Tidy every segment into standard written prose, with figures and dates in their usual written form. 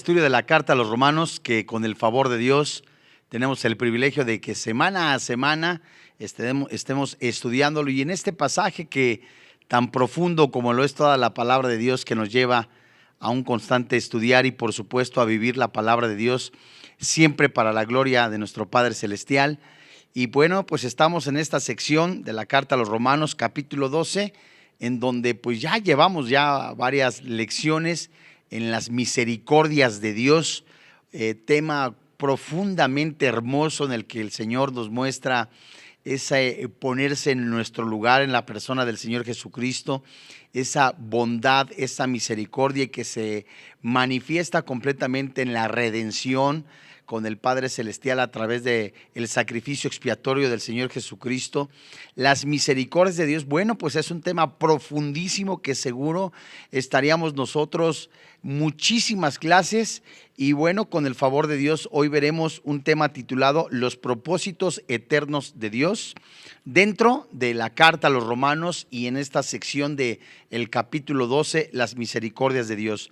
Estudio de la carta a los romanos, que con el favor de Dios tenemos el privilegio de que semana a semana estemos estudiándolo, y en este pasaje que tan profundo como lo es toda la palabra de Dios, que nos lleva a un constante estudiar y por supuesto a vivir la palabra de Dios siempre para la gloria de nuestro Padre Celestial. Y bueno, pues estamos en esta sección de la carta a los romanos, capítulo 12, en donde pues ya llevamos varias lecciones en las misericordias de Dios, tema profundamente hermoso en el que el Señor nos muestra ese ponerse en nuestro lugar en la persona del Señor Jesucristo, esa bondad, esa misericordia que se manifiesta completamente en la redención con el Padre Celestial a través del sacrificio expiatorio del Señor Jesucristo. Las misericordias de Dios, bueno, pues es un tema profundísimo que seguro estaríamos nosotros muchísimas clases, y bueno, con el favor de Dios hoy veremos un tema titulado Los propósitos eternos de Dios dentro de la carta a los romanos, y en esta sección de el capítulo 12, las misericordias de Dios.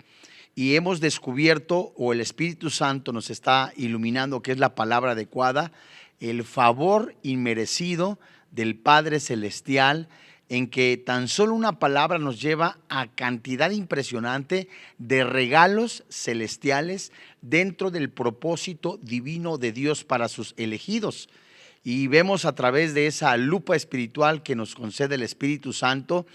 Y hemos descubierto, o el Espíritu Santo nos está iluminando, que es la palabra adecuada, el favor inmerecido del Padre Celestial, en que tan solo una palabra nos lleva a cantidad impresionante de regalos celestiales dentro del propósito divino de Dios para sus elegidos. Y vemos a través de esa lupa espiritual que nos concede el Espíritu Santo,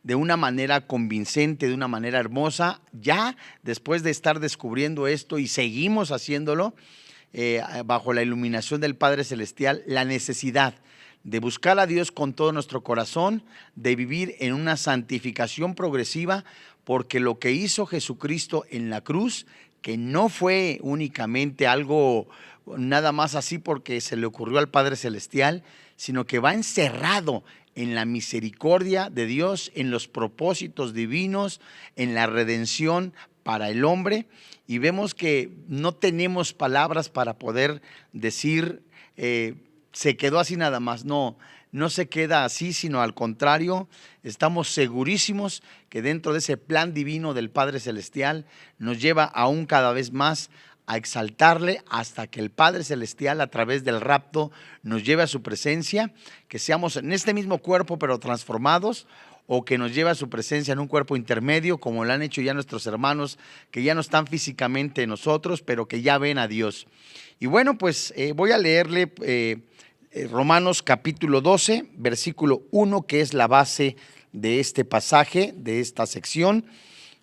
de una manera convincente, de una manera hermosa, ya después de estar descubriendo esto, y seguimos haciéndolo bajo la iluminación del Padre Celestial, la necesidad de buscar a Dios con todo nuestro corazón, de vivir en una santificación progresiva, porque lo que hizo Jesucristo en la cruz, que no fue únicamente algo nada más así porque se le ocurrió al Padre Celestial, sino que va encerrado en la misericordia de Dios, en los propósitos divinos, en la redención para el hombre. Y vemos que no tenemos palabras para poder decir se quedó así nada más. No se queda así, sino al contrario, estamos segurísimos que dentro de ese plan divino del Padre Celestial nos lleva aún cada vez más a exaltarle, hasta que el Padre Celestial, a través del rapto, nos lleve a su presencia, que seamos en este mismo cuerpo pero transformados, o que nos lleve a su presencia en un cuerpo intermedio, como lo han hecho ya nuestros hermanos, que ya no están físicamente en nosotros, pero que ya ven a Dios. Y bueno, pues voy a leerle Romanos capítulo 12, versículo 1, que es la base de este pasaje, de esta sección.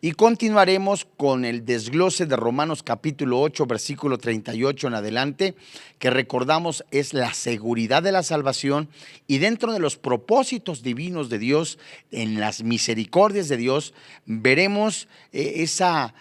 Y continuaremos con el desglose de Romanos capítulo 8, versículo 38 en adelante, que recordamos es la seguridad de la salvación, y dentro de los propósitos divinos de Dios, en las misericordias de Dios, veremos esa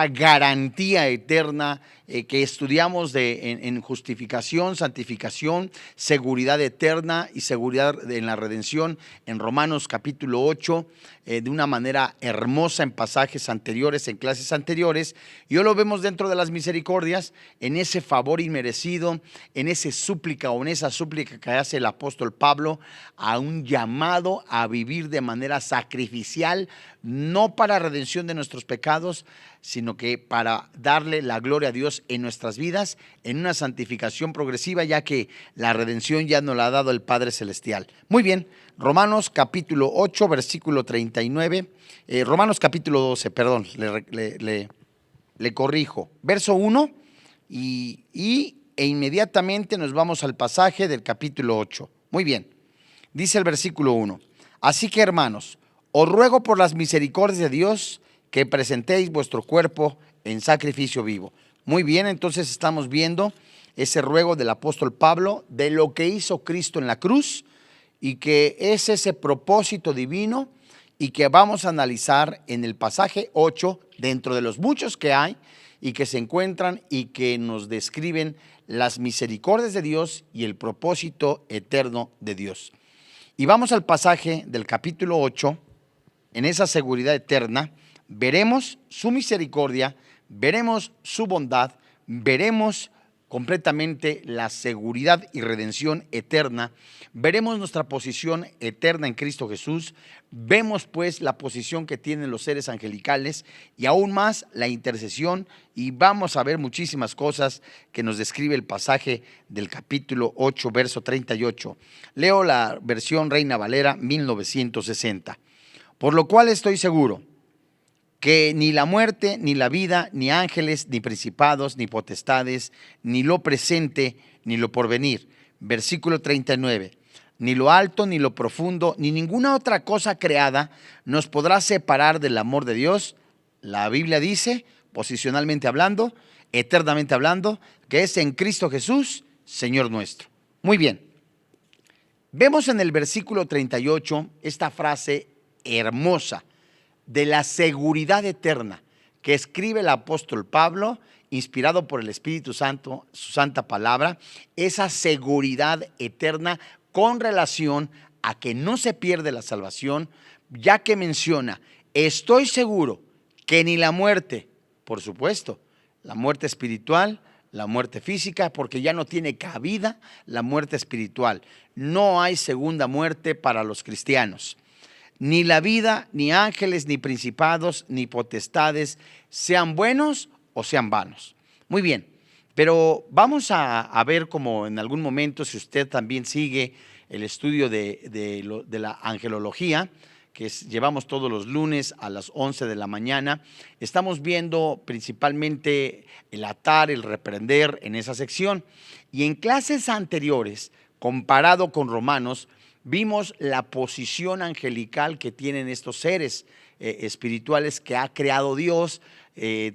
garantía eterna que estudiamos en justificación, santificación, seguridad eterna y seguridad en la redención en Romanos capítulo 8, de una manera hermosa en pasajes anteriores, en clases anteriores. Y hoy lo vemos dentro de las misericordias, en ese favor inmerecido, en ese súplica, o en esa súplica que hace el apóstol Pablo a un llamado a vivir de manera sacrificial, no para redención de nuestros pecados, sino que para darle la gloria a Dios en nuestras vidas, en una santificación progresiva, ya que la redención ya nos la ha dado el Padre Celestial. Muy bien, Romanos capítulo 8, versículo 39, Romanos capítulo 12, perdón, le corrijo, verso 1, e inmediatamente nos vamos al pasaje del capítulo 8. Muy bien, dice el versículo 1, así que hermanos, os ruego por las misericordias de Dios que presentéis vuestro cuerpo en sacrificio vivo. Muy bien, entonces estamos viendo ese ruego del apóstol Pablo de lo que hizo Cristo en la cruz, y que es ese propósito divino, y que vamos a analizar en el pasaje 8, dentro de los muchos que hay y que se encuentran y que nos describen las misericordias de Dios y el propósito eterno de Dios. Y vamos al pasaje del capítulo 8, en esa seguridad eterna. Veremos su misericordia, veremos su bondad, veremos completamente la seguridad y redención eterna, veremos nuestra posición eterna en Cristo Jesús, vemos pues la posición que tienen los seres angelicales y aún más la intercesión, y vamos a ver muchísimas cosas que nos describe el pasaje del capítulo 8, verso 38. Leo la versión Reina Valera 1960. Por lo cual estoy seguro que ni la muerte, ni la vida, ni ángeles, ni principados, ni potestades, ni lo presente, ni lo porvenir. Versículo 39. Ni lo alto, ni lo profundo, ni ninguna otra cosa creada nos podrá separar del amor de Dios. La Biblia dice, posicionalmente hablando, eternamente hablando, que es en Cristo Jesús, Señor nuestro. Muy bien. Vemos en el versículo 38 esta frase hermosa de la seguridad eterna que escribe el apóstol Pablo, inspirado por el Espíritu Santo, su santa palabra, esa seguridad eterna con relación a que no se pierde la salvación, ya que menciona, estoy seguro que ni la muerte, por supuesto, la muerte espiritual, la muerte física, porque ya no tiene cabida la muerte espiritual. No hay segunda muerte para los cristianos. Ni la vida, ni ángeles, ni principados, ni potestades, sean buenos o sean vanos. Muy bien, pero vamos a ver como en algún momento, si usted también sigue el estudio de la angelología, que llevamos todos los lunes a las 11 de la mañana, estamos viendo principalmente el atar, el reprender en esa sección. Y en clases anteriores, comparado con Romanos, vimos la posición angelical que tienen estos seres espirituales que ha creado Dios,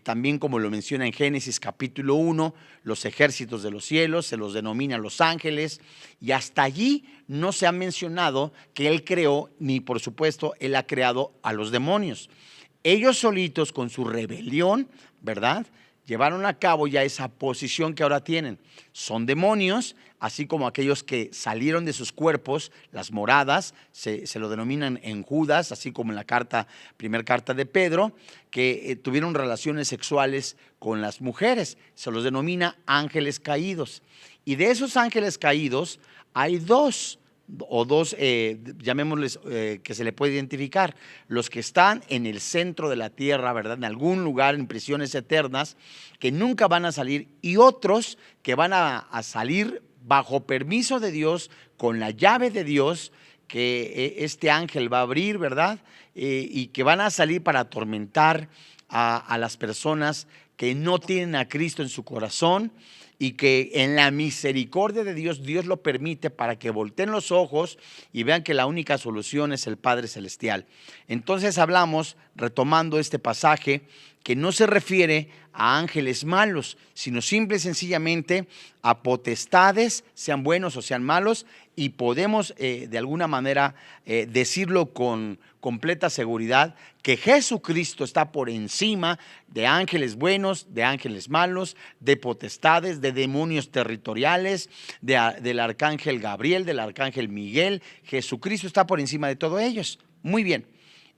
también como lo menciona en Génesis capítulo 1, los ejércitos de los cielos, se los denominan los ángeles, y hasta allí no se ha mencionado que Él creó, ni por supuesto Él ha creado a los demonios. Ellos solitos con su rebelión, ¿verdad?, llevaron a cabo ya esa posición que ahora tienen. Son demonios, así como aquellos que salieron de sus cuerpos, las moradas, se lo denominan en Judas, así como en la primera carta de Pedro, que tuvieron relaciones sexuales con las mujeres, se los denomina ángeles caídos. Y de esos ángeles caídos hay dos, llamémosles, que se le puede identificar, los que están en el centro de la tierra, ¿verdad?, en algún lugar, en prisiones eternas, que nunca van a salir, y otros que van a salir bajo permiso de Dios, con la llave de Dios, que este ángel va a abrir, ¿verdad?, y que van a salir para atormentar a las personas que no tienen a Cristo en su corazón, y que en la misericordia de Dios, Dios lo permite para que volteen los ojos y vean que la única solución es el Padre Celestial. Entonces hablamos, retomando este pasaje, que no se refiere a ángeles malos, sino simple y sencillamente a potestades, sean buenos o sean malos, y podemos de alguna manera decirlo con completa seguridad, que Jesucristo está por encima de ángeles buenos, de ángeles malos, de potestades, de demonios territoriales, del arcángel Gabriel, del arcángel Miguel. Jesucristo está por encima de todos ellos. Muy bien.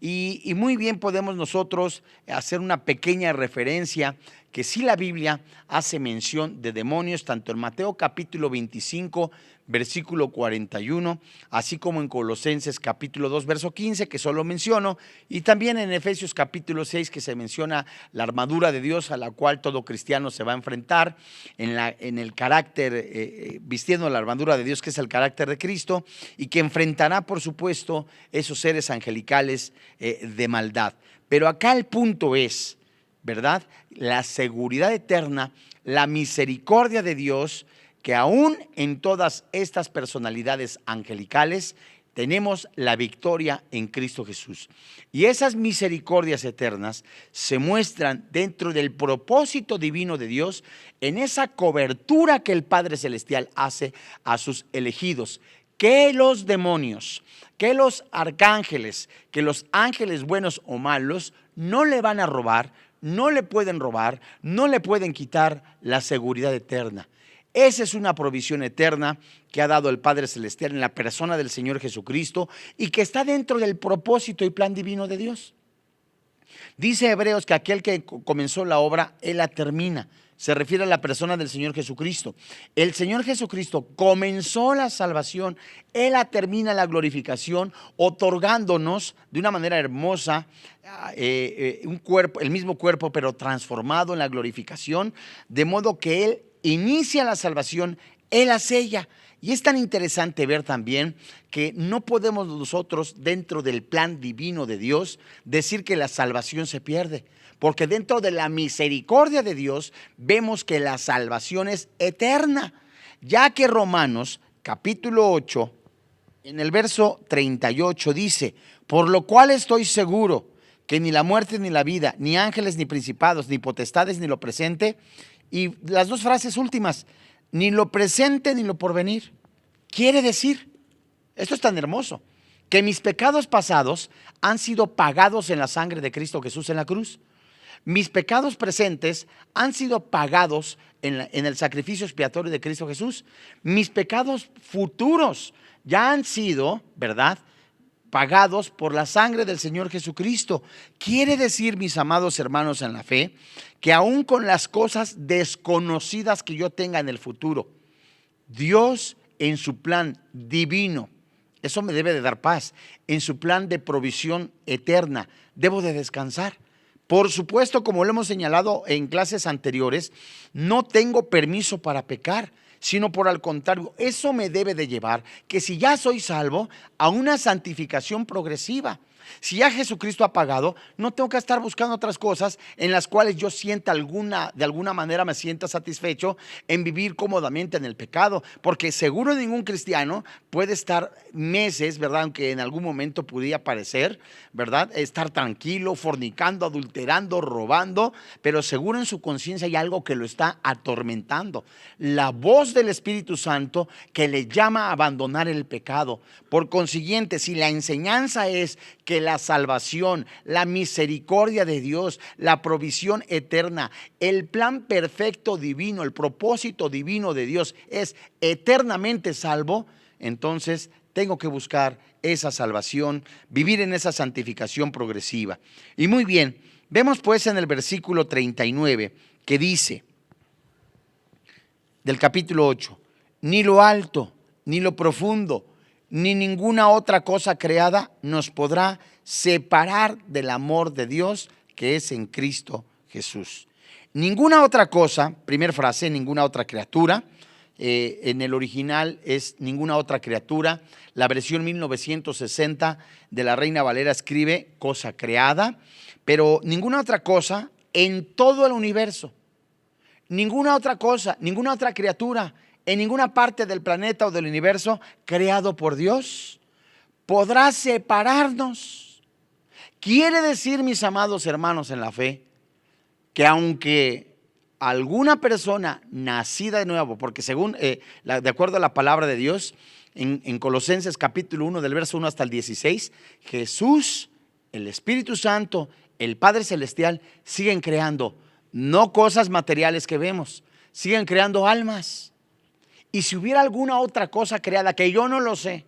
Y muy bien podemos nosotros hacer una pequeña referencia que sí la Biblia hace mención de demonios, tanto en Mateo capítulo 25, versículo 41, así como en Colosenses capítulo 2, verso 15, que solo menciono, y también en Efesios capítulo 6, que se menciona la armadura de Dios a la cual todo cristiano se va a enfrentar, en el carácter, vistiendo la armadura de Dios, que es el carácter de Cristo, y que enfrentará, por supuesto, esos seres angelicales de maldad. Pero acá el punto es, ¿verdad?, la seguridad eterna, la misericordia de Dios, que aún en todas estas personalidades angelicales tenemos la victoria en Cristo Jesús. Y esas misericordias eternas se muestran dentro del propósito divino de Dios, en esa cobertura que el Padre Celestial hace a sus elegidos, que los demonios, que los arcángeles, que los ángeles buenos o malos no le van a robar, no le pueden robar, no le pueden quitar la seguridad eterna. Esa es una provisión eterna que ha dado el Padre Celestial en la persona del Señor Jesucristo, y que está dentro del propósito y plan divino de Dios. Dice Hebreos que aquel que comenzó la obra, Él la termina. se refiere a la persona del Señor Jesucristo. El Señor Jesucristo comenzó la salvación, Él la termina la glorificación, otorgándonos de una manera hermosa un cuerpo, el mismo cuerpo, pero transformado en la glorificación, de modo que Él inicia la salvación, Él la sella. Y es tan interesante ver también que no podemos nosotros, dentro del plan divino de Dios, decir que la salvación se pierde, porque dentro de la misericordia de Dios vemos que la salvación es eterna, ya que Romanos capítulo 8, en el verso 38 dice: por lo cual estoy seguro que ni la muerte ni la vida, ni ángeles ni principados, ni potestades ni lo presente, y las dos frases últimas, ni lo presente ni lo porvenir. Quiere decir, esto es tan hermoso, que mis pecados pasados han sido pagados en la sangre de Cristo Jesús en la cruz. Mis pecados presentes han sido pagados en el sacrificio expiatorio de Cristo Jesús. Mis pecados futuros ya han sido, ¿verdad?, pagados por la sangre del Señor Jesucristo. Quiere decir, mis amados hermanos en la fe, que aún con las cosas desconocidas que yo tenga en el futuro, Dios en su plan divino, eso me debe de dar paz, en su plan de provisión eterna, debo de descansar. Por supuesto, como lo hemos señalado en clases anteriores, no tengo permiso para pecar, sino por el contrario, eso me debe de llevar, que si ya soy salvo, a una santificación progresiva. Si ya Jesucristo ha pagado, no tengo que estar buscando otras cosas en las cuales yo sienta de alguna manera me sienta satisfecho en vivir cómodamente en el pecado, porque seguro ningún cristiano puede estar meses, ¿verdad?, aunque en algún momento pudiera parecer, ¿verdad?, estar tranquilo, fornicando, adulterando, robando, pero seguro en su conciencia hay algo que lo está atormentando, la voz del Espíritu Santo que le llama a abandonar el pecado. Por consiguiente, si la enseñanza es que la salvación, la misericordia de Dios, la provisión eterna, el plan perfecto divino, el propósito divino de Dios es eternamente salvo, entonces tengo que buscar esa salvación, vivir en esa santificación progresiva. Y muy bien, vemos pues en el versículo 39 que dice, del capítulo 8, ni lo alto, ni lo profundo, ni ninguna otra cosa creada nos podrá separar del amor de Dios que es en Cristo Jesús. Ninguna otra cosa, primera frase, ninguna otra criatura. En el original es ninguna otra criatura. La versión 1960 de la Reina Valera escribe cosa creada, pero ninguna otra cosa en todo el universo. Ninguna otra cosa, ninguna otra criatura en ninguna parte del planeta o del universo creado por Dios podrá separarnos. Quiere decir, mis amados hermanos en la fe, que aunque alguna persona nacida de nuevo, porque según, de acuerdo a la palabra de Dios, en Colosenses capítulo 1 del verso 1 hasta el 16, Jesús, el Espíritu Santo, el Padre Celestial siguen creando, no cosas materiales que vemos, siguen creando almas. Y si hubiera alguna otra cosa creada que yo no lo sé,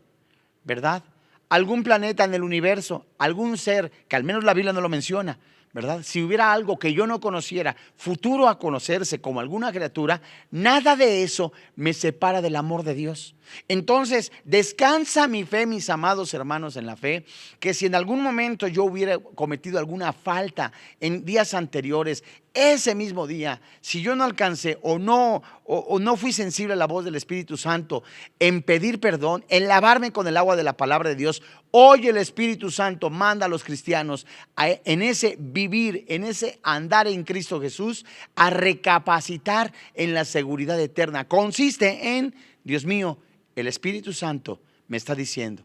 ¿verdad?, algún planeta en el universo, algún ser que al menos la Biblia no lo menciona, ¿verdad?, si hubiera algo que yo no conociera, futuro a conocerse como alguna criatura, nada de eso me separa del amor de Dios. Entonces, descansa mi fe, mis amados hermanos en la fe, que si en algún momento yo hubiera cometido alguna falta en días anteriores, ese mismo día, si yo no alcancé o no fui sensible a la voz del Espíritu Santo en pedir perdón, en lavarme con el agua de la palabra de Dios, hoy el Espíritu Santo manda a los cristianos en ese vivir, en ese andar en Cristo Jesús, a recapacitar en la seguridad eterna. Consiste en, Dios mío, el Espíritu Santo me está diciendo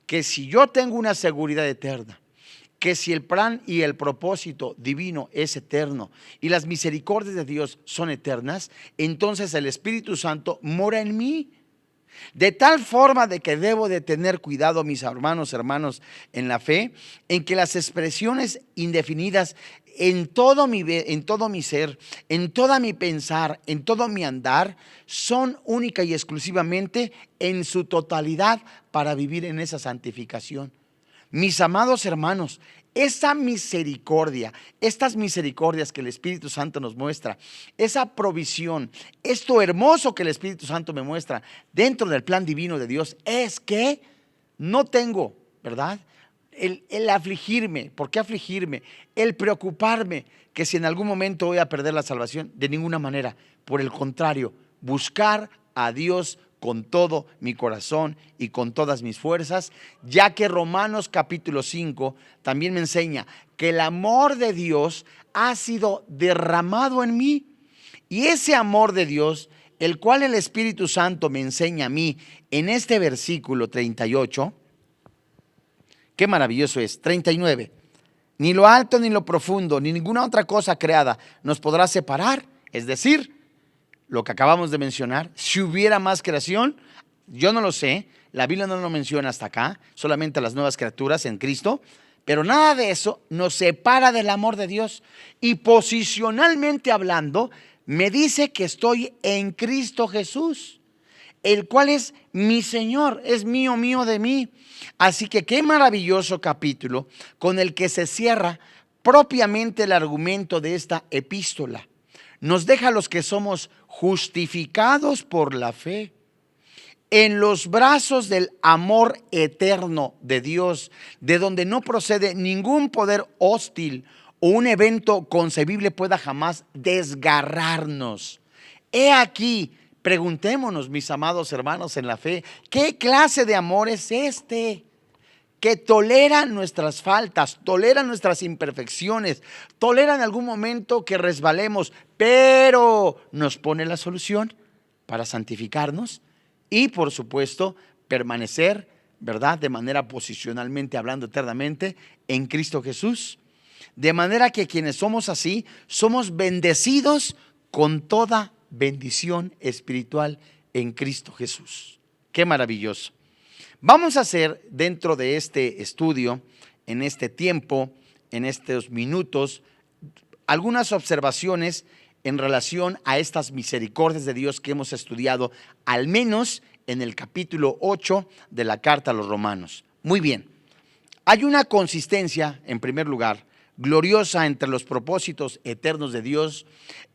que si yo tengo una seguridad eterna, que si el plan y el propósito divino es eterno y las misericordias de Dios son eternas, entonces el Espíritu Santo mora en mí. De tal forma de que debo de tener cuidado, mis hermanos en la fe, en que las expresiones indefinidas en todo mi ser, en toda mi pensar, en todo mi andar, son única y exclusivamente en su totalidad para vivir en esa santificación. Mis amados hermanos, esa misericordia, estas misericordias que el Espíritu Santo nos muestra, esa provisión, esto hermoso que el Espíritu Santo me muestra dentro del plan divino de Dios, es que no tengo, ¿verdad? El afligirme. ¿Por qué afligirme? El preocuparme que si en algún momento voy a perder la salvación, de ninguna manera. Por el contrario, buscar a Dios con todo mi corazón y con todas mis fuerzas, ya que Romanos capítulo 5 también me enseña que el amor de Dios ha sido derramado en mí. Y ese amor de Dios, el cual el Espíritu Santo me enseña a mí en este versículo 38, qué maravilloso es, 39. Ni lo alto ni lo profundo, ni ninguna otra cosa creada nos podrá separar. Es decir, lo que acabamos de mencionar, si hubiera más creación, yo no lo sé, la Biblia no lo menciona hasta acá, solamente las nuevas criaturas en Cristo, pero nada de eso nos separa del amor de Dios. Y posicionalmente hablando, me dice que estoy en Cristo Jesús, el cual es mi Señor, es mío, mío de mí. Así que qué maravilloso capítulo con el que se cierra propiamente el argumento de esta epístola. Nos deja a los que somos justificados por la fe en los brazos del amor eterno de Dios, de donde no procede ningún poder hostil o un evento concebible pueda jamás desgarrarnos. He aquí, preguntémonos, mis amados hermanos en la fe, ¿qué clase de amor es este? Que tolera nuestras faltas, tolera nuestras imperfecciones, tolera en algún momento que resbalemos, pero nos pone la solución para santificarnos y, por supuesto, permanecer, ¿verdad? De manera posicionalmente hablando eternamente en Cristo Jesús. De manera que quienes somos así, somos bendecidos con toda bendición espiritual en Cristo Jesús. Qué maravilloso. Vamos a hacer dentro de este estudio, en este tiempo, en estos minutos, algunas observaciones en relación a estas misericordias de Dios que hemos estudiado, al menos en el capítulo 8 de la carta a los Romanos. Muy bien, hay una consistencia, en primer lugar, gloriosa entre los propósitos eternos de Dios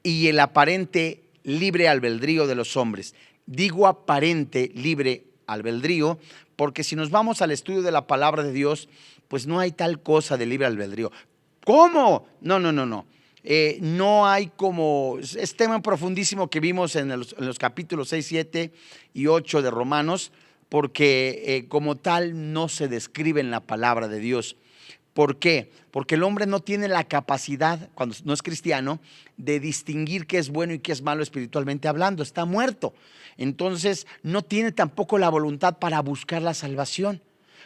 y el aparente libre albedrío de los hombres. Digo aparente libre albedrío porque si nos vamos al estudio de la palabra de Dios, pues no hay tal cosa de libre albedrío. ¿Cómo? No. No hay como, es tema profundísimo que vimos en los capítulos 6, 7 y 8 de Romanos, porque como tal no se describe en la palabra de Dios. ¿Por qué? Porque el hombre no tiene la capacidad, cuando no es cristiano, de distinguir qué es bueno y qué es malo espiritualmente hablando. Está muerto. Entonces no tiene tampoco la voluntad para buscar la salvación.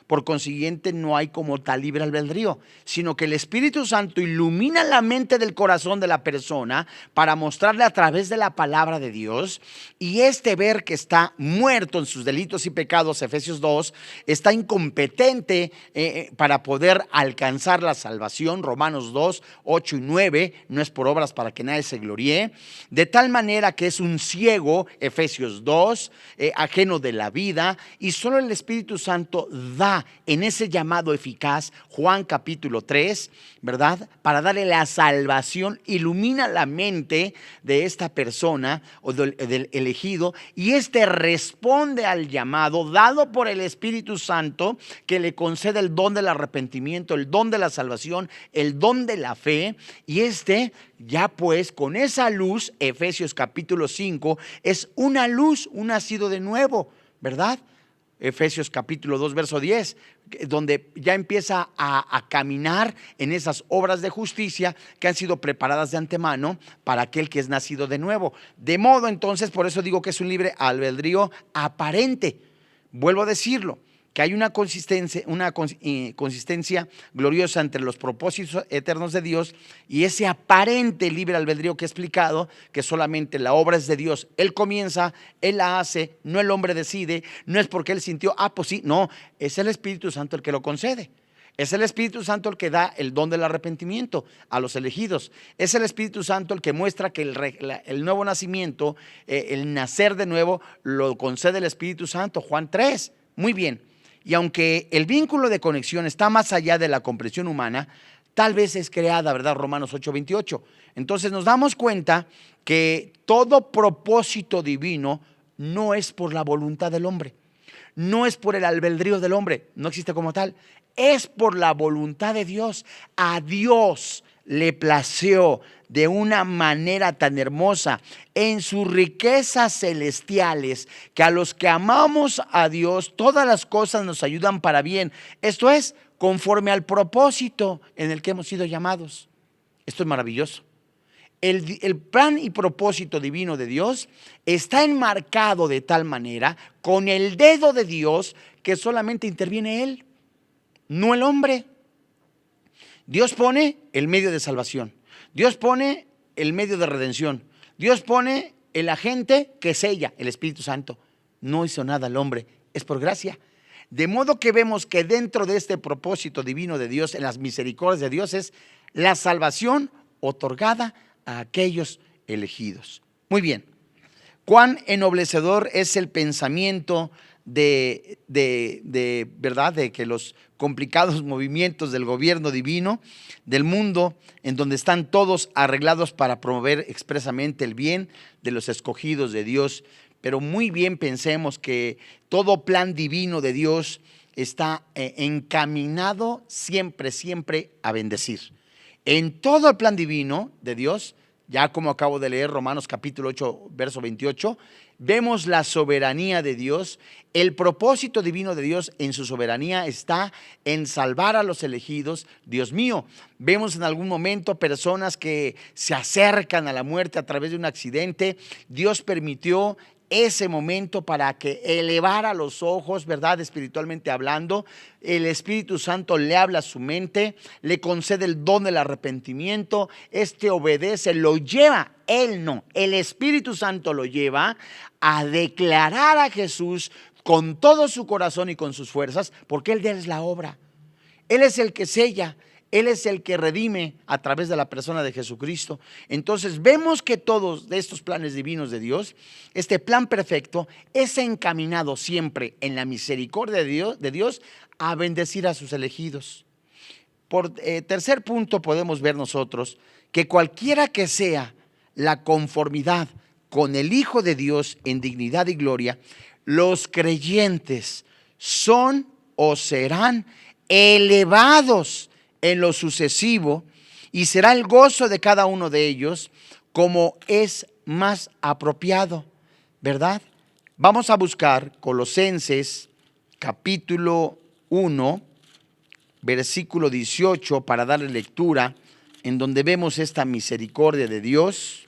Por consiguiente, no hay como tal libre albedrío, sino que el Espíritu Santo ilumina la mente del corazón de la persona para mostrarle a través de la palabra de Dios, y ver que está muerto en sus delitos y pecados, Efesios 2, está incompetente para poder alcanzar la salvación, Romanos 2, 8 y 9, no es por obras para que nadie se gloríe, de tal manera que es un ciego, Efesios 2, ajeno de la vida, y solo el Espíritu Santo da en ese llamado eficaz, Juan capítulo 3, ¿verdad? Para darle la salvación, ilumina la mente de esta persona o del elegido, y responde al llamado dado por el Espíritu Santo, que le concede el don del arrepentimiento, el don de la salvación, el don de la fe, y ya pues con esa luz, Efesios capítulo 5, es una luz, un nacido de nuevo, ¿verdad? Efesios capítulo 2, verso 10, donde ya empieza a caminar en esas obras de justicia que han sido preparadas de antemano para aquel que es nacido de nuevo. De modo entonces, por eso digo que es un libre albedrío aparente. Vuelvo a decirlo, que hay una consistencia gloriosa entre los propósitos eternos de Dios y ese aparente libre albedrío que he explicado, que solamente la obra es de Dios. Él comienza, Él la hace, no el hombre decide, no es porque Él sintió, pues sí, no, es el Espíritu Santo el que lo concede. Es el Espíritu Santo el que da el don del arrepentimiento a los elegidos. Es el Espíritu Santo el que muestra que el nuevo nacimiento, el nacer de nuevo, lo concede el Espíritu Santo, Juan 3. Muy bien. Y aunque el vínculo de conexión está más allá de la comprensión humana, tal vez es creada, ¿verdad? Romanos 8:28. Entonces nos damos cuenta que todo propósito divino no es por la voluntad del hombre, no es por el albedrío del hombre, no existe como tal, es por la voluntad de Dios. A Dios le plació de una manera tan hermosa en sus riquezas celestiales, que a los que amamos a Dios todas las cosas nos ayudan para bien. Esto es conforme al propósito en el que hemos sido llamados. Esto es maravilloso. El plan y propósito divino de Dios está enmarcado de tal manera con el dedo de Dios que solamente interviene Él, no el hombre. Dios pone el medio de salvación, Dios pone el medio de redención, Dios pone el agente que sella, el Espíritu Santo. No hizo nada el hombre, es por gracia. De modo que vemos que dentro de este propósito divino de Dios, en las misericordias de Dios, es la salvación otorgada a aquellos elegidos. Muy bien, cuán ennoblecedor es el pensamiento ¿verdad? De que los complicados movimientos del gobierno divino del mundo, en donde están todos arreglados para promover expresamente el bien de los escogidos de Dios. Pero muy bien pensemos que todo plan divino de Dios está encaminado siempre, siempre a bendecir. En todo el plan divino de Dios, ya como acabo de leer Romanos capítulo 8, verso 28, vemos la soberanía de Dios. El propósito divino de Dios en su soberanía está en salvar a los elegidos. Dios mío, vemos en algún momento personas que se acercan a la muerte a través de un accidente. Dios permitió ese momento para que elevara los ojos, ¿verdad? Espiritualmente hablando, el Espíritu Santo le habla a su mente, le concede el don del arrepentimiento, obedece, lo lleva, él no, el Espíritu Santo lo lleva a declarar a Jesús con todo su corazón y con sus fuerzas, porque Él es la obra, Él es el que sella, Él es el que redime a través de la persona de Jesucristo. Entonces vemos que todos de estos planes divinos de Dios, este plan perfecto es encaminado siempre en la misericordia de Dios a bendecir a sus elegidos. Por tercer punto podemos ver nosotros que cualquiera que sea la conformidad con el Hijo de Dios en dignidad y gloria, los creyentes son o serán elevados en lo sucesivo, y será el gozo de cada uno de ellos como es más apropiado, ¿verdad? Vamos a buscar Colosenses capítulo 1, versículo 18 para darle lectura, en donde vemos esta misericordia de Dios.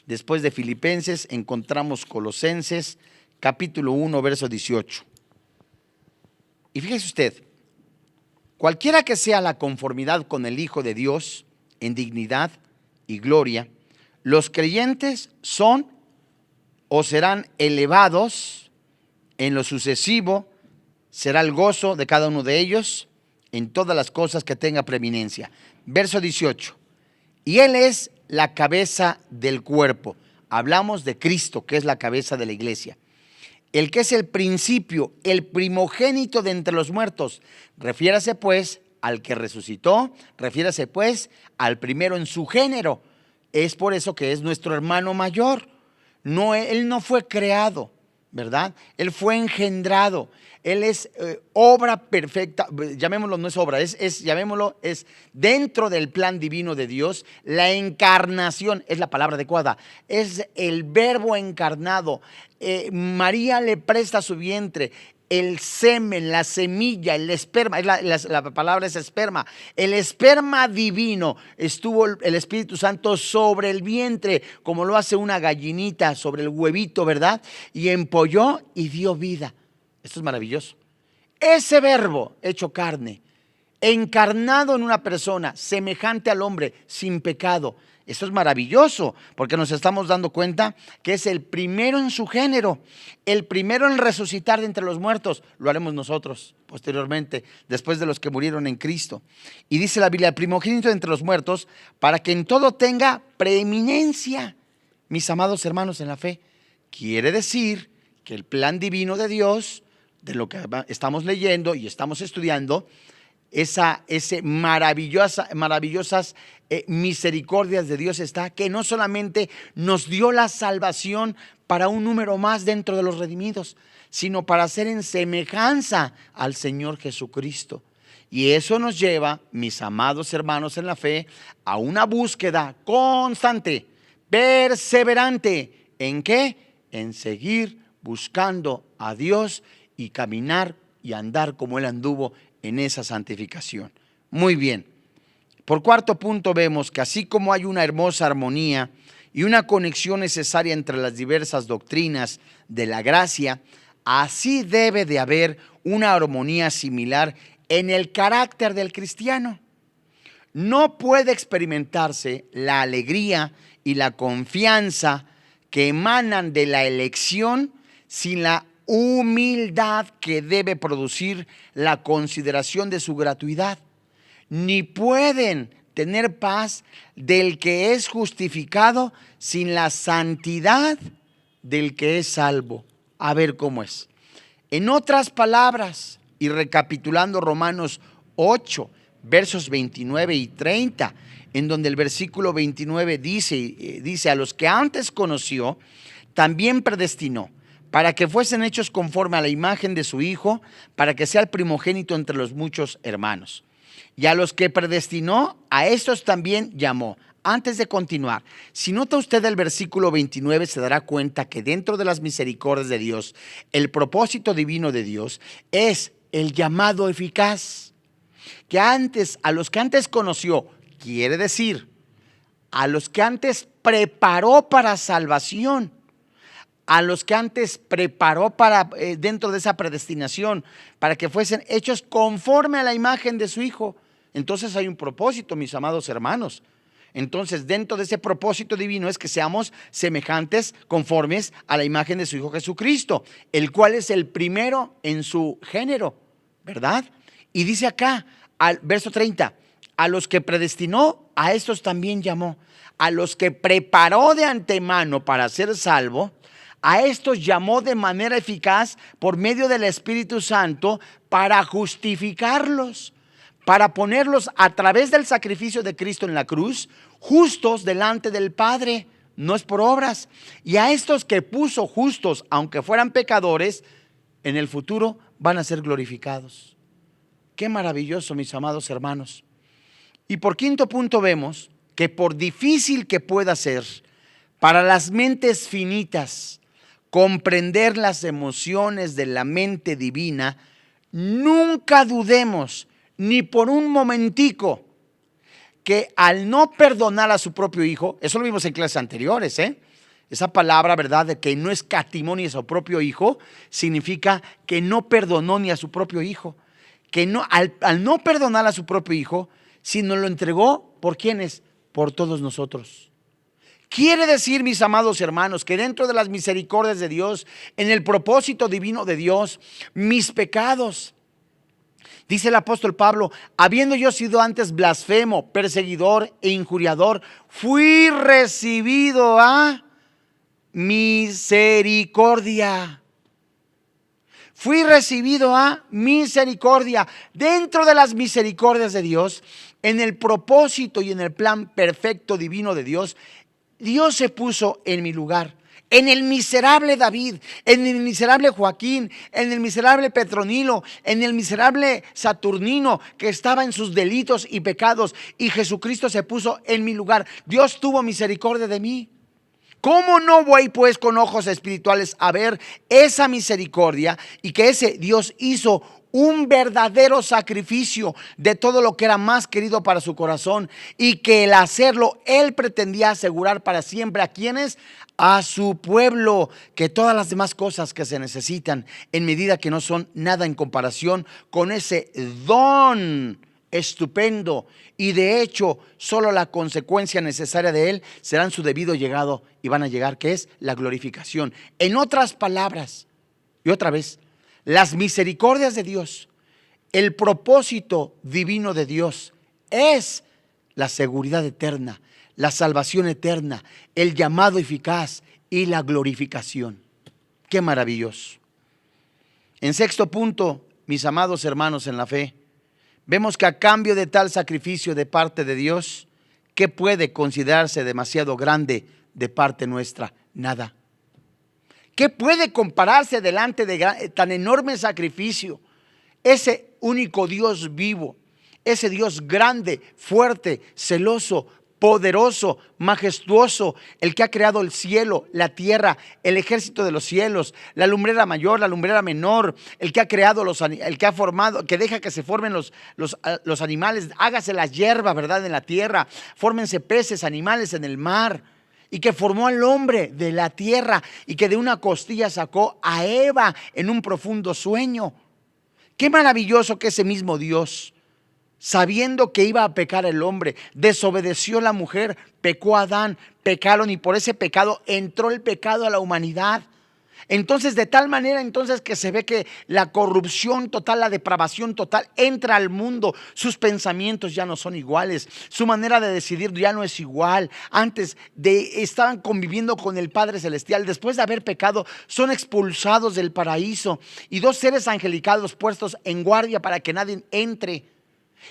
Después de Filipenses encontramos Colosenses capítulo 1, verso 18. Y fíjese usted, cualquiera que sea la conformidad con el Hijo de Dios en dignidad y gloria, los creyentes son o serán elevados en lo sucesivo, será el gozo de cada uno de ellos en todas las cosas que tenga preeminencia. Verso 18, y Él es la cabeza del cuerpo. Hablamos de Cristo, que es la cabeza de la iglesia. El que es el principio, el primogénito de entre los muertos. Refiérase pues al que resucitó, refiérase pues al primero en su género. Es por eso que es nuestro hermano mayor. No, Él no fue creado, ¿verdad? Él fue engendrado. Él es obra perfecta, llamémoslo, no es obra, llamémoslo, es dentro del plan divino de Dios. La encarnación es la palabra adecuada, es el verbo encarnado. María le presta su vientre, el semen, la semilla, el esperma, la palabra es esperma, el esperma divino. Estuvo el Espíritu Santo sobre el vientre, como lo hace una gallinita sobre el huevito, ¿verdad? Y empolló y dio vida. Esto es maravilloso. Ese verbo hecho carne, encarnado en una persona, semejante al hombre, sin pecado. Esto es maravilloso, porque nos estamos dando cuenta que es el primero en su género, el primero en resucitar de entre los muertos. Lo haremos nosotros posteriormente, después de los que murieron en Cristo. Y dice la Biblia, el primogénito de entre los muertos, para que en todo tenga preeminencia. Mis amados hermanos en la fe, quiere decir que el plan divino de Dios de lo que estamos leyendo y estamos estudiando, ese maravillosas misericordias de Dios está, que no solamente nos dio la salvación para un número más dentro de los redimidos, sino para ser en semejanza al Señor Jesucristo. Y eso nos lleva, mis amados hermanos en la fe, a una búsqueda constante, perseverante. ¿En qué? En seguir buscando a Dios y caminar y andar como Él anduvo en esa santificación. Muy bien. Por cuarto punto vemos que así como hay una hermosa armonía y una conexión necesaria entre las diversas doctrinas de la gracia, así debe de haber una armonía similar en el carácter del cristiano. No puede experimentarse la alegría y la confianza que emanan de la elección sin la humildad que debe producir la consideración de su gratuidad. Ni pueden tener paz del que es justificado sin la santidad del que es salvo. A ver cómo es. En otras palabras, y recapitulando Romanos 8, versos 29 y 30, en donde el versículo 29 dice: a los que antes conoció, también predestinó, para que fuesen hechos conforme a la imagen de su Hijo, para que sea el primogénito entre los muchos hermanos. Y a los que predestinó, a estos también llamó. Antes de continuar, si nota usted el versículo 29, se dará cuenta que dentro de las misericordias de Dios, el propósito divino de Dios es el llamado eficaz. Que antes, a los que antes conoció, quiere decir, a los que antes preparó para salvación, a los que antes preparó para dentro de esa predestinación, para que fuesen hechos conforme a la imagen de su Hijo. Entonces hay un propósito, mis amados hermanos. Entonces, dentro de ese propósito divino es que seamos semejantes, conformes a la imagen de su Hijo Jesucristo, el cual es el primero en su género, ¿verdad? Y dice acá, al verso 30, a los que predestinó, a estos también llamó. A los que preparó de antemano para ser salvo, a estos llamó de manera eficaz por medio del Espíritu Santo para justificarlos, para ponerlos a través del sacrificio de Cristo en la cruz, justos delante del Padre, no es por obras. Y a estos que puso justos, aunque fueran pecadores, en el futuro van a ser glorificados. Qué maravilloso, mis amados hermanos. Y por quinto punto vemos que por difícil que pueda ser para las mentes finitas comprender las emociones de la mente divina, nunca dudemos ni por un momentico que al no perdonar a su propio Hijo, eso lo vimos en clases anteriores, esa palabra, ¿verdad?, de que no escatimó ni a su propio Hijo, significa que no perdonó ni a su propio Hijo, que no, al no perdonar a su propio Hijo, sino lo entregó, ¿por quiénes? Por todos nosotros. Quiere decir, mis amados hermanos, que dentro de las misericordias de Dios, en el propósito divino de Dios, mis pecados, dice el apóstol Pablo, habiendo yo sido antes blasfemo, perseguidor e injuriador, fui recibido a misericordia. Fui recibido a misericordia. Dentro de las misericordias de Dios, en el propósito y en el plan perfecto divino de Dios, Dios se puso en mi lugar. En el miserable David, en el miserable Joaquín, en el miserable Petronilo, en el miserable Saturnino que estaba en sus delitos y pecados, y Jesucristo se puso en mi lugar. Dios tuvo misericordia de mí. ¿Cómo no voy pues con ojos espirituales a ver esa misericordia y que ese Dios hizo un verdadero sacrificio de todo lo que era más querido para su corazón, y que el hacerlo Él pretendía asegurar para siempre a quienes? A su pueblo, que todas las demás cosas que se necesitan en medida que no son nada en comparación con ese don estupendo, y de hecho solo la consecuencia necesaria de él serán su debido llegado y van a llegar, que es la glorificación. En otras palabras, y otra vez, las misericordias de Dios, el propósito divino de Dios es la seguridad eterna, la salvación eterna, el llamado eficaz y la glorificación. Qué maravilloso. En sexto punto, mis amados hermanos en la fe, vemos que a cambio de tal sacrificio de parte de Dios, ¿qué puede considerarse demasiado grande de parte nuestra? Nada. ¿Qué puede compararse delante de tan enorme sacrificio? Ese único Dios vivo, ese Dios grande, fuerte, celoso, poderoso, majestuoso, el que ha creado el cielo, la tierra, el ejército de los cielos, la lumbrera mayor, la lumbrera menor, el que ha creado, el que ha formado, que deja que se formen los animales, hágase la hierba, ¿verdad?, en la tierra, fórmense peces, animales en el mar, y que formó al hombre de la tierra y que de una costilla sacó a Eva en un profundo sueño. Qué maravilloso que ese mismo Dios, sabiendo que iba a pecar el hombre, desobedeció la mujer, pecó Adán, pecaron y por ese pecado entró el pecado a la humanidad. Entonces, de tal manera entonces que se ve que la corrupción total, la depravación total entra al mundo. Sus pensamientos ya no son iguales, su manera de decidir ya no es igual. Antes estaban conviviendo con el Padre Celestial, después de haber pecado son expulsados del paraíso y dos seres angelicados puestos en guardia para que nadie entre.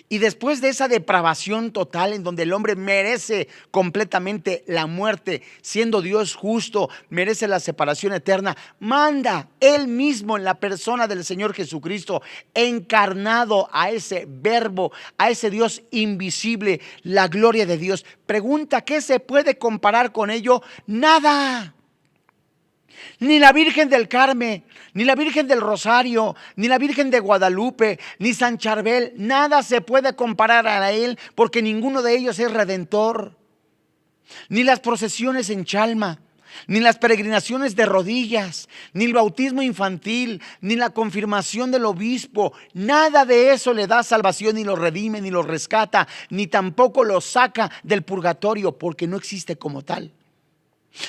Y después de esa depravación total en donde el hombre merece completamente la muerte, siendo Dios justo, merece la separación eterna, manda Él mismo en la persona del Señor Jesucristo, encarnado a ese verbo, a ese Dios invisible, la gloria de Dios. Pregunta, ¿qué se puede comparar con ello? Nada. Ni la Virgen del Carmen, ni la Virgen del Rosario, ni la Virgen de Guadalupe, ni San Charbel, nada se puede comparar a Él, porque ninguno de ellos es redentor. Ni las procesiones en Chalma, ni las peregrinaciones de rodillas, ni el bautismo infantil, ni la confirmación del obispo, nada de eso le da salvación, ni lo redime, ni lo rescata, ni tampoco lo saca del purgatorio, porque no existe como tal.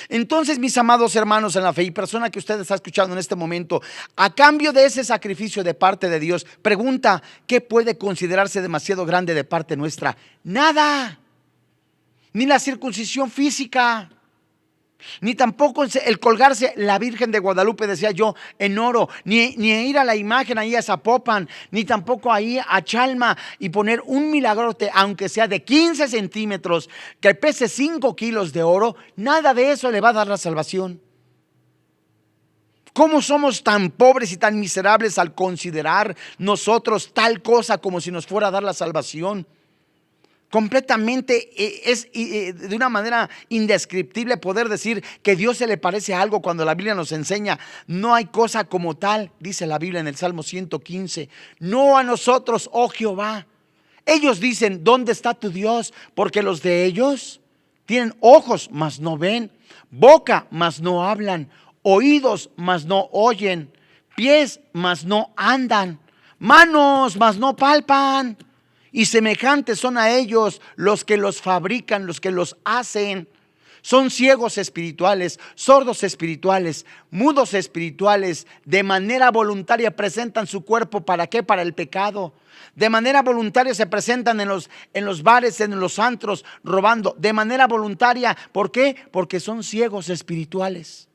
Entonces, mis amados hermanos en la fe y persona que usted está escuchando en este momento, a cambio de ese sacrificio de parte de Dios, pregunta, ¿qué puede considerarse demasiado grande de parte nuestra? Nada. Ni la circuncisión física, ni tampoco el colgarse la Virgen de Guadalupe, decía yo, en oro, ni ir a la imagen ahí a Zapopan, ni tampoco ahí a Chalma y poner un milagrote, aunque sea de 15 centímetros, que pese 5 kilos de oro. Nada de eso le va a dar la salvación. ¿Cómo somos tan pobres y tan miserables al considerar nosotros tal cosa como si nos fuera a dar la salvación? Completamente es de una manera indescriptible poder decir que Dios se le parece a algo cuando la Biblia nos enseña. No hay cosa como tal, dice la Biblia en el Salmo 115. No a nosotros, oh Jehová. Ellos dicen, ¿dónde está tu Dios? Porque los de ellos tienen ojos, mas no ven, boca, mas no hablan, oídos, mas no oyen, pies, mas no andan, manos, mas no palpan. Y semejantes son a ellos los que los fabrican, los que los hacen. Son ciegos espirituales, sordos espirituales, mudos espirituales. De manera voluntaria presentan su cuerpo. ¿Para qué? Para el pecado. De manera voluntaria se presentan en los bares, en los antros, robando. De manera voluntaria, ¿por qué? Porque son ciegos espirituales.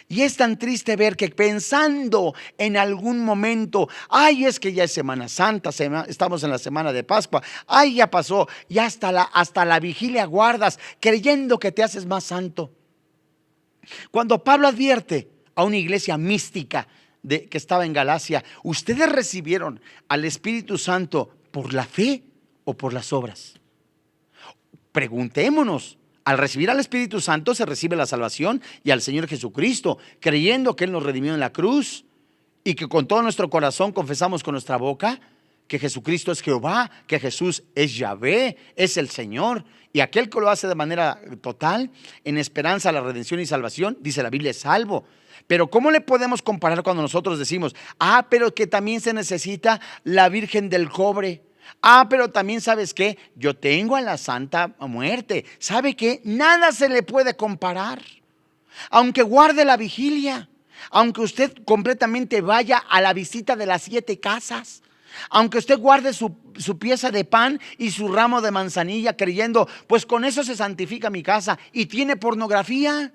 Y es tan triste ver que pensando en algún momento, ay, es que ya es Semana Santa, estamos en la semana de Pascua, ay, ya pasó, y hasta la vigilia guardas, creyendo que te haces más santo. Cuando Pablo advierte a una iglesia mística que estaba en Galacia, ¿ustedes recibieron al Espíritu Santo por la fe o por las obras? Preguntémonos. Al recibir al Espíritu Santo se recibe la salvación y al Señor Jesucristo, creyendo que Él nos redimió en la cruz y que con todo nuestro corazón confesamos con nuestra boca que Jesucristo es Jehová, que Jesús es Yahvé, es el Señor. Y aquel que lo hace de manera total, en esperanza, la redención y salvación, dice la Biblia, es salvo. Pero ¿cómo le podemos comparar cuando nosotros decimos, pero que también se necesita la Virgen del Cobre? Pero también, ¿sabes qué? Yo tengo a la Santa Muerte. ¿Sabe qué? Nada se le puede comparar. Aunque guarde la vigilia, aunque usted completamente vaya a la visita de las 7 casas, aunque usted guarde su pieza de pan y su ramo de manzanilla creyendo, pues con eso se santifica mi casa, y tiene pornografía,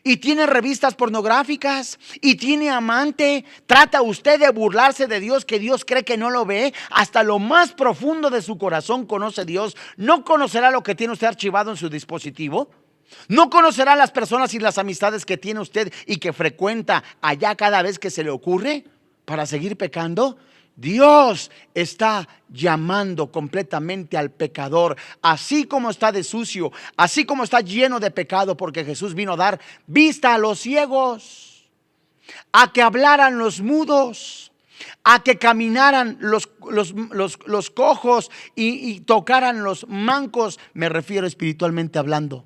y tiene revistas pornográficas y tiene amante. ¿Trata usted de burlarse de Dios, que Dios cree que no lo ve? Hasta lo más profundo de su corazón conoce Dios. ¿No conocerá lo que tiene usted archivado en su dispositivo? ¿No conocerá las personas y las amistades que tiene usted y que frecuenta allá cada vez que se le ocurre para seguir pecando? Dios está llamando completamente al pecador, así como está de sucio, así como está lleno de pecado, porque Jesús vino a dar vista a los ciegos, a que hablaran los mudos, a que caminaran los cojos y tocaran los mancos. Me refiero espiritualmente hablando.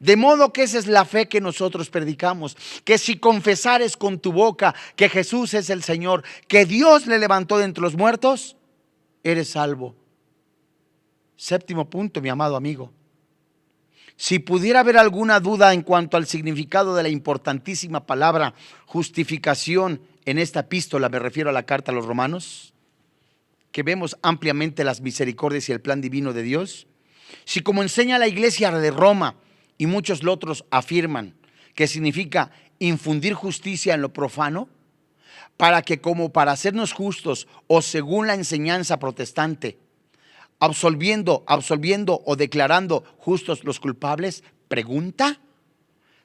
De modo que esa es la fe que nosotros predicamos, que si confesares con tu boca que Jesús es el Señor, que Dios le levantó de entre los muertos, eres salvo. Séptimo punto, mi amado amigo. Si pudiera haber alguna duda en cuanto al significado de la importantísima palabra justificación en esta epístola, me refiero a la carta a los Romanos, que vemos ampliamente las misericordias y el plan divino de Dios. Si, como enseña la iglesia de Roma, y muchos otros afirman que significa infundir justicia en lo profano, para que, como para hacernos justos, o según la enseñanza protestante, absolviendo o declarando justos los culpables. Pregunta: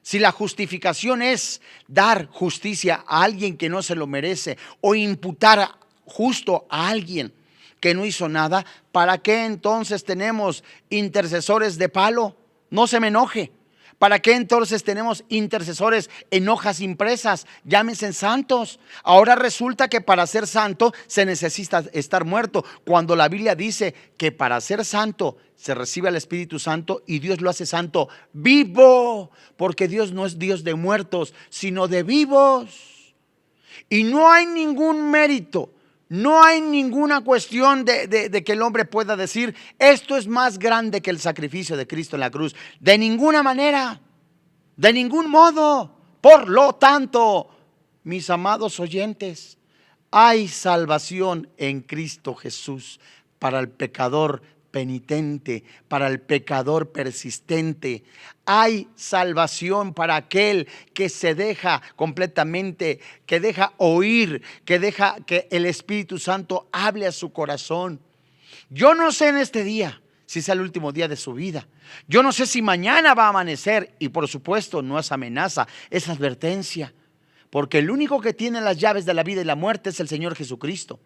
si la justificación es dar justicia a alguien que no se lo merece, o imputar justo a alguien que no hizo nada, ¿para qué entonces tenemos intercesores de palo? No se me enoje. ¿Para qué entonces tenemos intercesores en hojas impresas? Llámense santos. Ahora resulta que para ser santo se necesita estar muerto, cuando la Biblia dice que para ser santo se recibe al Espíritu Santo y Dios lo hace santo vivo, porque Dios no es Dios de muertos, sino de vivos. Y no hay ningún mérito, no hay ninguna cuestión de que el hombre pueda decir: esto es más grande que el sacrificio de Cristo en la cruz. De ninguna manera, de ningún modo. Por lo tanto, mis amados oyentes, hay salvación en Cristo Jesús para el pecador penitente, para el pecador persistente. Hay salvación para aquel que se deja completamente, que deja oír, que deja que el Espíritu Santo hable a su corazón. Yo no sé en este día si es el último día de su vida. Yo no sé si mañana va a amanecer, y por supuesto no es amenaza, es advertencia, porque el único que tiene las llaves de la vida y la muerte es el Señor Jesucristo.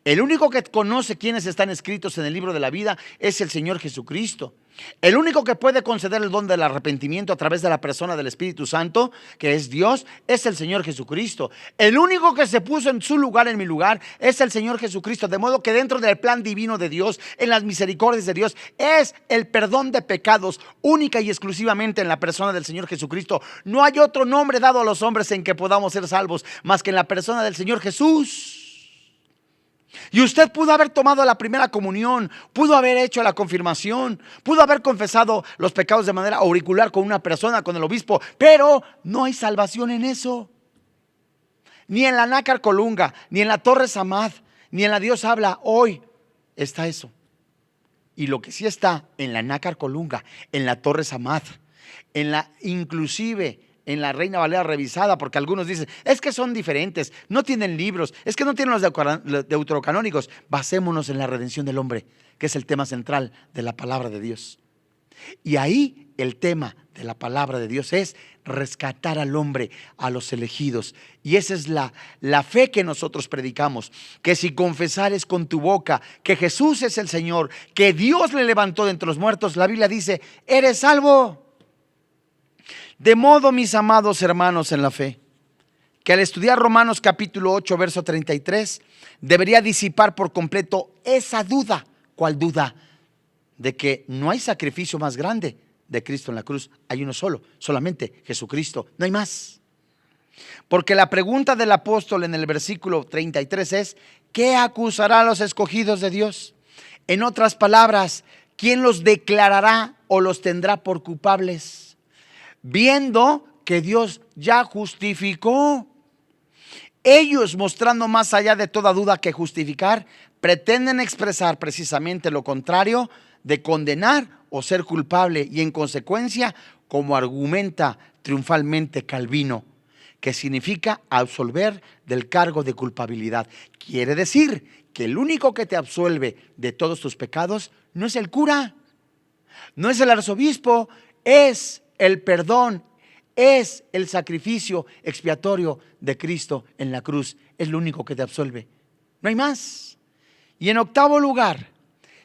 El único que conoce quiénes están escritos en el libro de la vida es el Señor Jesucristo. El único que puede conceder el don del arrepentimiento a través de la persona del Espíritu Santo, que es Dios, es el Señor Jesucristo. El único que se puso en su lugar, en mi lugar, es el Señor Jesucristo. De modo que dentro del plan divino de Dios, en las misericordias de Dios, es el perdón de pecados única y exclusivamente en la persona del Señor Jesucristo. No hay otro nombre dado a los hombres en que podamos ser salvos más que en la persona del Señor Jesús. Y usted pudo haber tomado la primera comunión, pudo haber hecho la confirmación, pudo haber confesado los pecados de manera auricular con una persona, con el obispo, pero no hay salvación en eso. Ni en la Nácar Colunga, ni en la Torre Samad, ni en la Dios Habla hoy está eso. Y lo que sí está en la Nácar Colunga, en la Torre Samad, inclusive en la Reina Valera revisada, porque algunos dicen: es que son diferentes, no tienen libros, es que no tienen los deuterocanónicos. Basémonos en la redención del hombre, que es el tema central de la palabra de Dios. Y ahí el tema de la palabra de Dios es rescatar al hombre, a los elegidos. Y esa es la fe que nosotros predicamos: que si confesares con tu boca que Jesús es el Señor, que Dios le levantó de entre los muertos, la Biblia dice, eres salvo. De modo, mis amados hermanos en la fe, que al estudiar Romanos capítulo 8, verso 33, debería disipar por completo esa duda. ¿Cuál duda? De que no hay sacrificio más grande de Cristo en la cruz. Hay uno solo, solamente Jesucristo, no hay más. Porque la pregunta del apóstol en el versículo 33 es: ¿qué acusará a los escogidos de Dios? En otras palabras, ¿quién los declarará o los tendrá por culpables? Viendo que Dios ya justificó. Ellos, mostrando más allá de toda duda que justificar, pretenden expresar precisamente lo contrario, de condenar o ser culpable, y en consecuencia como argumenta triunfalmente Calvino, que significa absolver del cargo de culpabilidad. Quiere decir que el único que te absuelve de todos tus pecados no es el cura, no es el arzobispo, es el perdón, es el sacrificio expiatorio de Cristo en la cruz. Es lo único que te absuelve, no hay más. Y en octavo lugar,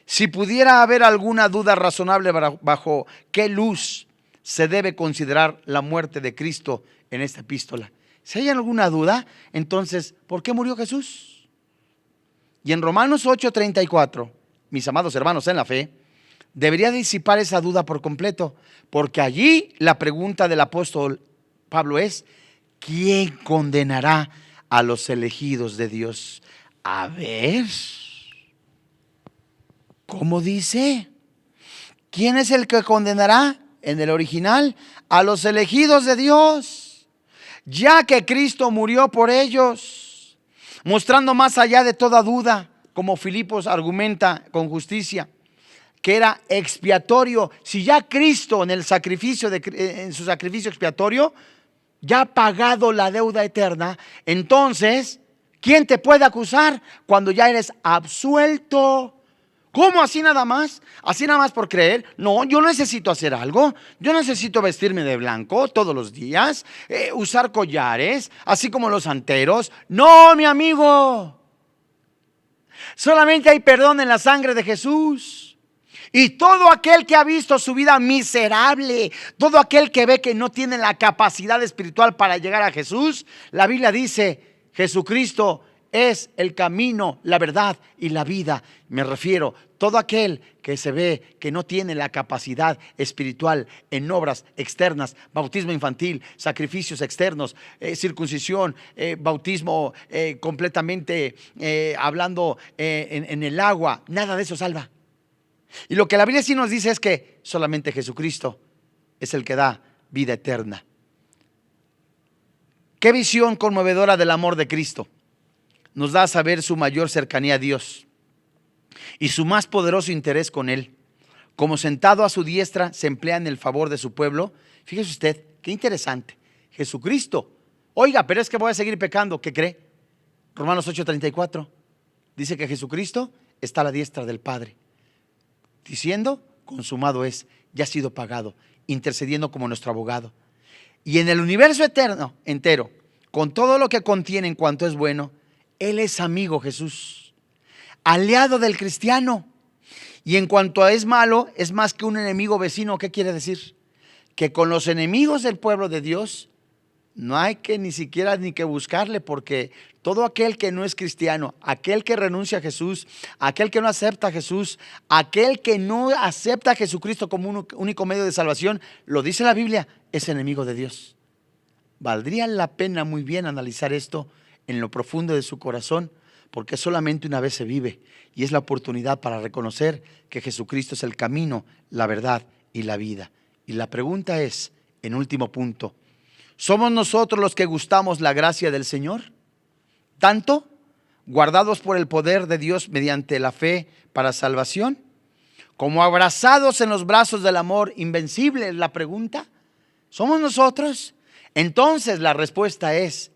si pudiera haber alguna duda razonable bajo qué luz se debe considerar la muerte de Cristo en esta epístola, si hay alguna duda, entonces, ¿por qué murió Jesús? Y en Romanos 8:34, mis amados hermanos en la fe, debería disipar esa duda por completo, porque allí la pregunta del apóstol Pablo es: ¿quién condenará a los elegidos de Dios? A ver, ¿cómo dice? ¿Quién es el que condenará? En el original, a los elegidos de Dios, ya que Cristo murió por ellos, mostrando más allá de toda duda, como Filipos argumenta con justicia, que era expiatorio. Si ya Cristo en su sacrificio expiatorio ya ha pagado la deuda eterna, entonces ¿quién te puede acusar cuando ya eres absuelto? ¿Cómo así nada más? ¿Así nada más por creer? No, yo necesito hacer algo. Yo necesito vestirme de blanco todos los días, usar collares, así como los santeros. No, mi amigo. Solamente hay perdón en la sangre de Jesús. Y todo aquel que ha visto su vida miserable, todo aquel que ve que no tiene la capacidad espiritual para llegar a Jesús, la Biblia dice: Jesucristo es el camino, la verdad y la vida. Me refiero, todo aquel que se ve que no tiene la capacidad espiritual en obras externas, bautismo infantil, sacrificios externos, circuncisión, bautismo completamente hablando en el agua, nada de eso salva. Y lo que la Biblia sí nos dice es que solamente Jesucristo es el que da vida eterna. Qué visión conmovedora del amor de Cristo. Nos da a saber su mayor cercanía a Dios y su más poderoso interés con Él. Como sentado a su diestra se emplea en el favor de su pueblo. Fíjese usted, qué interesante. Jesucristo. Oiga, pero es que voy a seguir pecando. ¿Qué cree? Romanos 8:34 dice que Jesucristo está a la diestra del Padre, diciendo: consumado es, ya ha sido pagado, intercediendo como nuestro abogado. Y en el universo eterno, entero, con todo lo que contiene en cuanto es bueno, Él es amigo, Jesús, aliado del cristiano. Y en cuanto a es malo, es más que un enemigo vecino. ¿Qué quiere decir? Que con los enemigos del pueblo de Dios no hay que ni siquiera ni que buscarle, porque todo aquel que no es cristiano, aquel que renuncia a Jesús, aquel que no acepta a Jesús, aquel que no acepta a Jesucristo como un único medio de salvación, lo dice la Biblia, es enemigo de Dios. Valdría la pena muy bien analizar esto en lo profundo de su corazón, porque solamente una vez se vive y es la oportunidad para reconocer que Jesucristo es el camino, la verdad y la vida. Y la pregunta es, en último punto, ¿somos nosotros los que gustamos la gracia del Señor? ¿Tanto guardados por el poder de Dios mediante la fe para salvación, como abrazados en los brazos del amor invencible? Es la pregunta. ¿Somos nosotros? Entonces la respuesta es: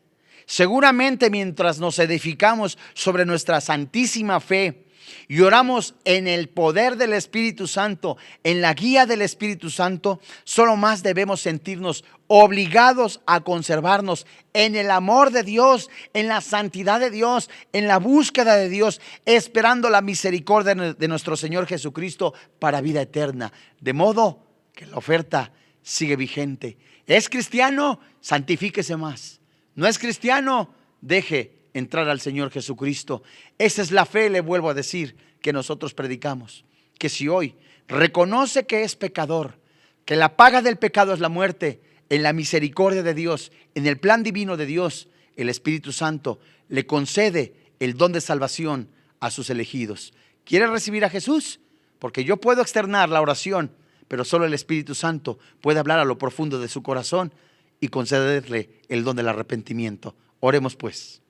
seguramente mientras nos edificamos sobre nuestra santísima fe y oramos en el poder del Espíritu Santo, en la guía del Espíritu Santo, solo más debemos sentirnos obligados a conservarnos en el amor de Dios, en la santidad de Dios, en la búsqueda de Dios, esperando la misericordia de nuestro Señor Jesucristo para vida eterna. De modo que la oferta sigue vigente. ¿Es cristiano? Santifíquese más. ¿No es cristiano? Deje entrar al Señor Jesucristo. Esa es la fe, le vuelvo a decir, que nosotros predicamos. Que si hoy reconoce que es pecador, que la paga del pecado es la muerte, en la misericordia de Dios, en el plan divino de Dios, el Espíritu Santo le concede el don de salvación a sus elegidos. ¿Quiere recibir a Jesús? Porque yo puedo externar la oración, pero solo el Espíritu Santo puede hablar a lo profundo de su corazón y concederle el don del arrepentimiento. Oremos pues.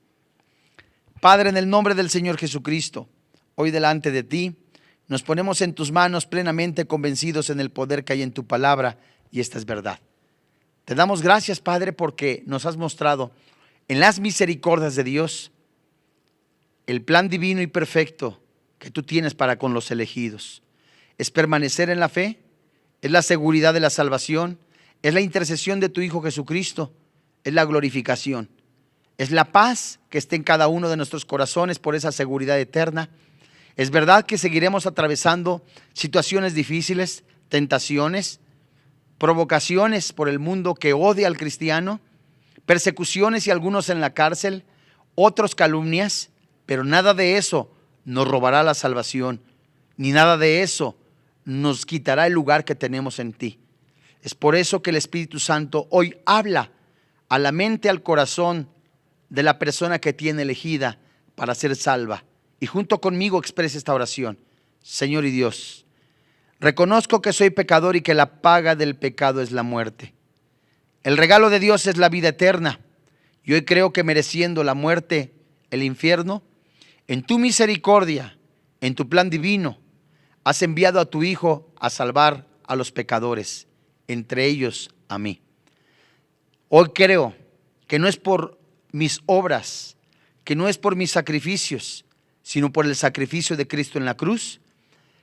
Padre, en el nombre del Señor Jesucristo, hoy delante de ti nos ponemos en tus manos plenamente convencidos en el poder que hay en tu palabra y esta es verdad. Te damos gracias, Padre, porque nos has mostrado en las misericordias de Dios el plan divino y perfecto que tú tienes para con los elegidos. Es permanecer en la fe, es la seguridad de la salvación, es la intercesión de tu Hijo Jesucristo, es la glorificación, es la paz que esté en cada uno de nuestros corazones por esa seguridad eterna. Es verdad que seguiremos atravesando situaciones difíciles, tentaciones, provocaciones por el mundo que odia al cristiano, persecuciones y algunos en la cárcel, otros calumnias, pero nada de eso nos robará la salvación, ni nada de eso nos quitará el lugar que tenemos en ti. Es por eso que el Espíritu Santo hoy habla a la mente, al corazón de la persona que tiene elegida para ser salva. Y junto conmigo expresa esta oración. Señor y Dios, reconozco que soy pecador y que la paga del pecado es la muerte. El regalo de Dios es la vida eterna. Y hoy creo que mereciendo la muerte, el infierno, en tu misericordia, en tu plan divino, has enviado a tu Hijo a salvar a los pecadores, entre ellos a mí. Hoy creo que no es por mis obras, que no es por mis sacrificios, sino por el sacrificio de Cristo en la cruz,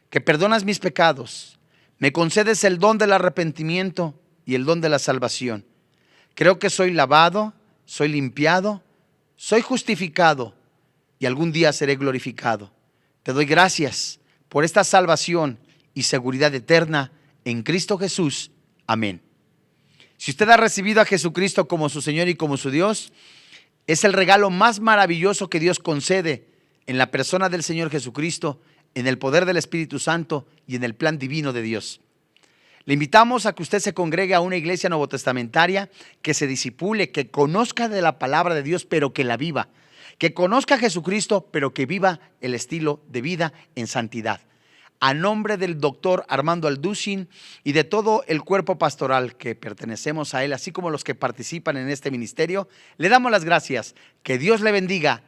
que perdonas mis pecados, me concedes el don del arrepentimiento y el don de la salvación. Creo que soy lavado, soy limpiado, soy justificado y algún día seré glorificado. Te doy gracias por esta salvación y seguridad eterna en Cristo Jesús. Amén. Si usted ha recibido a Jesucristo como su Señor y como su Dios, es el regalo más maravilloso que Dios concede en la persona del Señor Jesucristo, en el poder del Espíritu Santo y en el plan divino de Dios. Le invitamos a que usted se congregue a una iglesia novotestamentaria, que se discipule, que conozca de la palabra de Dios, pero que la viva. Que conozca a Jesucristo, pero que viva el estilo de vida en santidad. A nombre del doctor Armando Alducin y de todo el cuerpo pastoral que pertenecemos a él, así como los que participan en este ministerio, le damos las gracias. Que Dios le bendiga